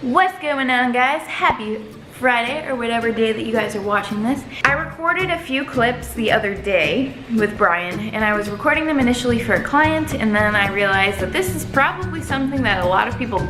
What's going on, guys? Happy Friday, or whatever day that you guys are watching this. I recorded a few clips the other day with Brian, and I was recording them initially for a client, and then I realized that this is probably something that a lot of people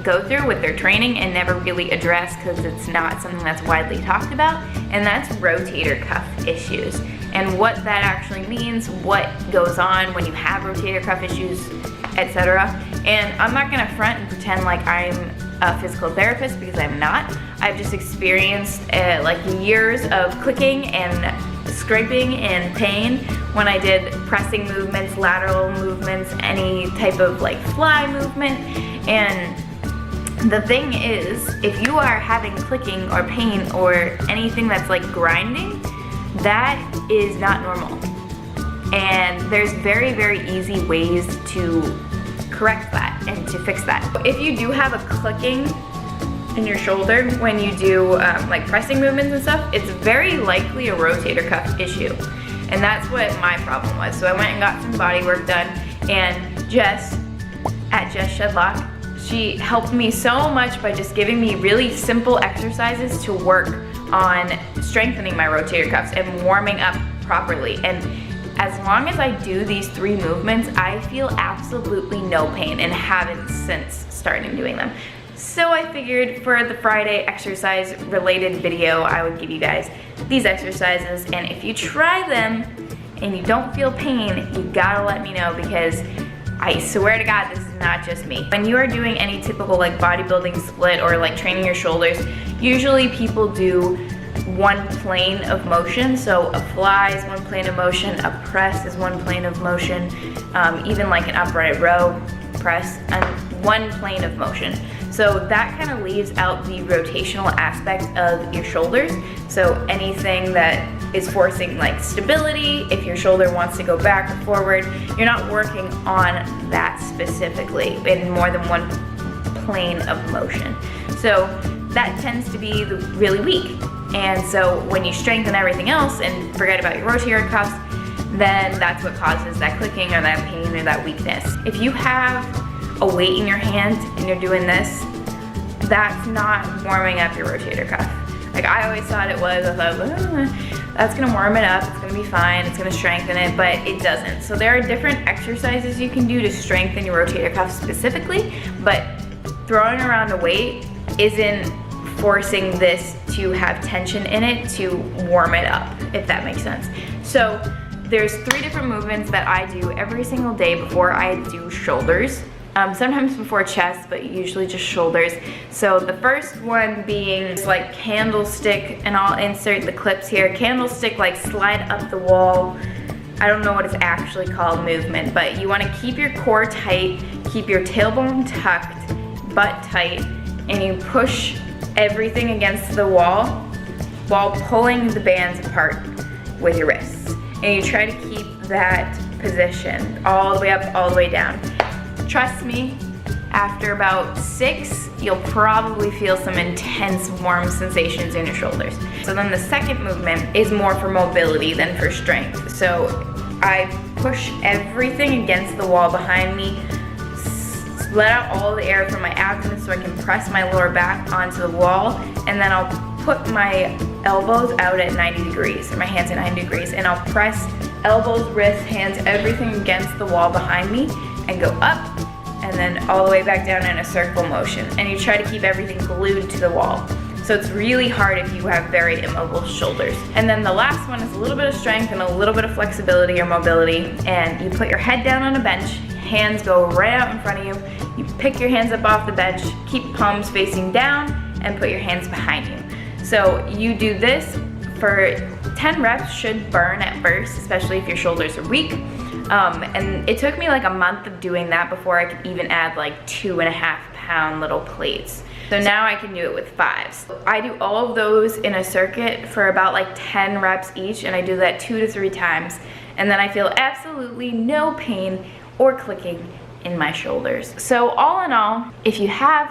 go through with their training and never really address because it's not something that's widely talked about, and that's rotator cuff issues and what that actually means, what goes on when you have rotator cuff issues, etc. And I'm not gonna front and pretend like I'm a physical therapist, because I'm not. I've just experienced like years of clicking and scraping and pain when I did pressing movements, lateral movements, any type of like fly movement. And the thing is, if you are having clicking or pain or anything that's like grinding, that is not normal. And there's very, very easy ways to correct that and to fix that. If you do have a clicking in your shoulder when you do like pressing movements and stuff, it's very likely a rotator cuff issue. And that's what my problem was. So I went and got some body work done, and Jess at Jess Shedlock, she helped me so much by just giving me really simple exercises to work on strengthening my rotator cuffs and warming up properly. And as long as I do these 3 movements, I feel absolutely no pain, and haven't since starting doing them. So I figured for the Friday exercise related video, I would give you guys these exercises, and if you try them and you don't feel pain, you gotta let me know, because I swear to God, this is not just me. When you are doing any typical like bodybuilding split or like training your shoulders, usually people do one plane of motion. So a fly is one plane of motion, a press is one plane of motion, even like an upright row press, and one plane of motion. So that kind of leaves out the rotational aspect of your shoulders. So anything that is forcing like stability, if your shoulder wants to go back or forward, you're not working on that specifically in more than one plane of motion. So that tends to be really weak. And so when you strengthen everything else and forget about your rotator cuffs, then that's what causes that clicking or that pain or that weakness. If you have a weight in your hand and you're doing this, that's not warming up your rotator cuff. Like I always thought it was. I thought, that's gonna warm it up, it's gonna be fine, it's gonna strengthen it, but it doesn't. So there are different exercises you can do to strengthen your rotator cuff specifically, but throwing around a weight isn't forcing this to have tension in it to warm it up, if that makes sense. So there's 3 different movements that I do every single day before I do shoulders. Sometimes before chest, but usually just shoulders. So the first one being like candlestick, and I'll insert the clips here. Candlestick, like slide up the wall. I don't know what it's actually called movement, but you want to keep your core tight, keep your tailbone tucked, butt tight, and you push everything against the wall while pulling the bands apart with your wrists. And you try to keep that position all the way up, all the way down. Trust me, after about 6, you'll probably feel some intense warm sensations in your shoulders. So then the second movement is more for mobility than for strength. So I push everything against the wall behind me, let out all the air from my abdomen so I can press my lower back onto the wall, and then I'll put my elbows out at 90 degrees, or my hands at 90 degrees, and I'll press elbows, wrists, hands, everything against the wall behind me, and go up, and then all the way back down in a circle motion. And you try to keep everything glued to the wall. So it's really hard if you have very immobile shoulders. And then the last one is a little bit of strength and a little bit of flexibility or mobility, and you put your head down on a bench, hands go right out in front of you, you pick your hands up off the bench, keep palms facing down, and put your hands behind you. So you do this for 10 reps, should burn at first, especially if your shoulders are weak. And it took me like a month of doing that before I could even add like 2.5-pound little plates. So now I can do it with 5s. I do all of those in a circuit for about like 10 reps each, and I do that 2 to 3 times. And then I feel absolutely no pain or clicking in my shoulders. So all in all, if you have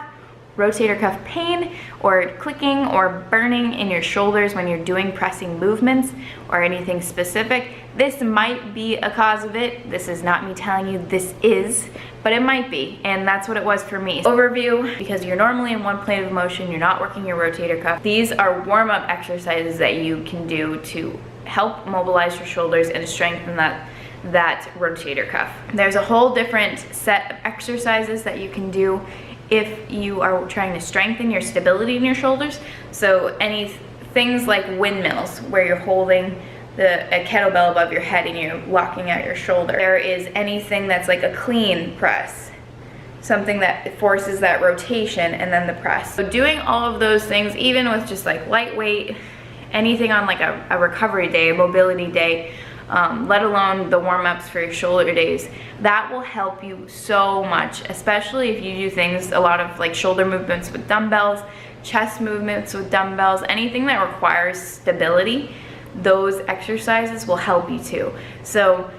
rotator cuff pain or clicking or burning in your shoulders when you're doing pressing movements or anything specific, this might be a cause of it. This is not me telling you this is, but it might be, and that's what it was for me. Overview, because you're normally in one plane of motion, you're not working your rotator cuff. These are warm-up exercises that you can do to help mobilize your shoulders and strengthen that rotator cuff. There's a whole different set of exercises that you can do if you are trying to strengthen your stability in your shoulders. So things like windmills, where you're holding a kettlebell above your head and you're locking out your shoulder. There is anything that's like a clean press, something that forces that rotation and then the press. So doing all of those things, even with just like lightweight, anything on like a recovery day, a mobility day, let alone the warm-ups for your shoulder days, that will help you so much, especially if you do things, a lot of like shoulder movements with dumbbells, chest movements with dumbbells, anything that requires stability. Those exercises will help you too. So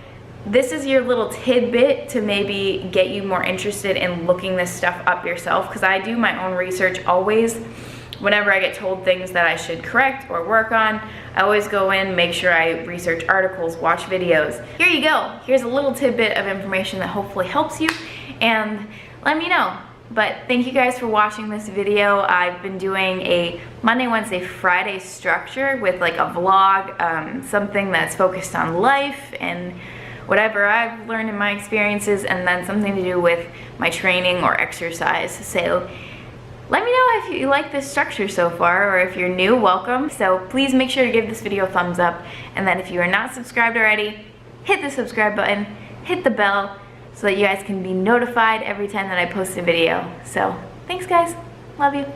this is your little tidbit to maybe get you more interested in looking this stuff up yourself, because I do my own research always. Whenever I get told things that I should correct or work on, I always go in, make sure I research articles, watch videos. Here you go. Here's a little tidbit of information that hopefully helps you, and let me know. But thank you guys for watching this video. I've been doing a Monday, Wednesday, Friday structure with like a vlog, something that's focused on life and whatever I've learned in my experiences, and then something to do with my training or exercise. So let me know if you like this structure so far, or if you're new, welcome. So please make sure to give this video a thumbs up, and then if you are not subscribed already, hit the subscribe button, hit the bell, so that you guys can be notified every time that I post a video. So thanks guys, love you.